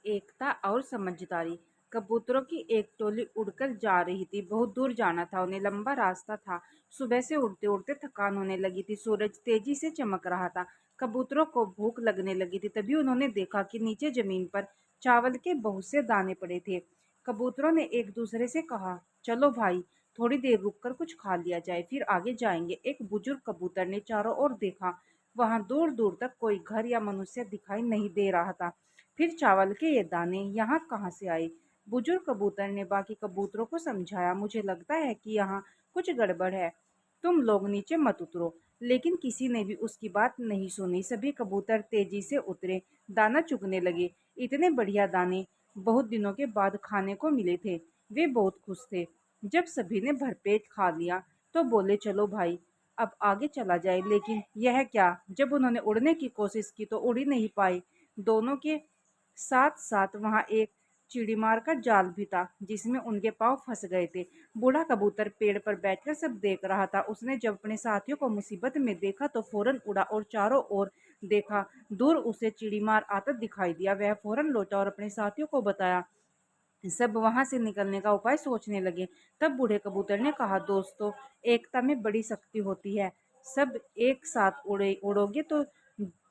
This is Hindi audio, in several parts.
एकता और समझदारी। कबूतरों की एक टोली उड़कर जा रही थी। बहुत दूर जाना था उन्हें, लंबा रास्ता था। सुबह से उड़ते उड़ते थकान होने लगी थी। सूरज तेजी से चमक रहा था। कबूतरों को भूख लगने लगी थी। तभी उन्होंने देखा कि नीचे जमीन पर चावल के बहुत से दाने पड़े थे। कबूतरों ने एक दूसरे से कहा, चलो भाई, थोड़ी देर रुककर कुछ खा लिया जाए, फिर आगे जाएंगे। एक बुजुर्ग कबूतर ने चारों ओर देखा। वहां दूर दूर तक कोई घर या मनुष्य दिखाई नहीं दे रहा था। फिर चावल के ये दाने यहाँ कहाँ से आए? बुजुर्ग कबूतर ने बाकी कबूतरों को समझाया, मुझे लगता है कि यहाँ कुछ गड़बड़ है। तुम लोग नीचे मत उतरो। लेकिन किसी ने भी उसकी बात नहीं सुनी। सभी कबूतर तेजी से उतरे, दाना चुगने लगे। इतने बढ़िया दाने बहुत दिनों के बाद खाने को मिले थे। वे बहुत खुश थे। जब सभी ने भरपेट खा लिया तो बोले, चलो भाई, अब आगे चला जाए। लेकिन यह क्या? जब उन्होंने उड़ने की कोशिश की तो उड़ ही नहीं पाए। दोनों के साथ साथ वहां एक चिड़ीमार का जाल भी था, जिसमें उनके पांव फंस गए थे। बूढ़ा कबूतर पेड़ पर बैठकर सब देख रहा था। उसने जब अपने साथियों को मुसीबत में देखा तो फौरन उड़ा और चारों ओर देखा। दूर उसे चिड़ीमार आता दिखाई दिया। वह फौरन लौटा और अपने साथियों को बताया। सब वहां से निकलने का उपाय सोचने लगे। तब बूढ़े कबूतर ने कहा, दोस्तों, एकता में बड़ी शक्ति होती है। सब एक साथ उड़ोगे तो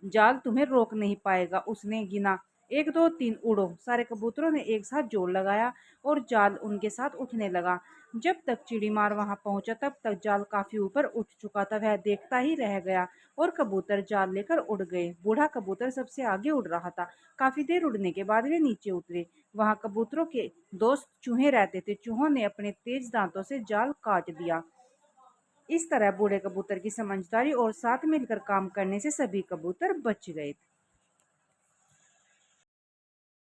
जाल तुम्हें रोक नहीं पाएगा। उसने गिना, एक दो तीन, उड़ो। सारे कबूतरों ने एक साथ जोर लगाया और जाल उनके साथ उठने लगा। जब तक चिड़ीमार वहां पहुंचा तब तक जाल काफी ऊपर उठ चुका था। वह देखता ही रह गया और कबूतर जाल लेकर उड़ गए। बूढ़ा कबूतर सबसे आगे उड़ रहा था। काफी देर उड़ने के बाद वे नीचे उतरे। वहां कबूतरों के दोस्त चूहे रहते थे। चूहों ने अपने तेज दांतों से जाल काट दिया। इस तरह बूढ़े कबूतर की समझदारी और साथ मिलकर काम करने से सभी कबूतर बच गए थे।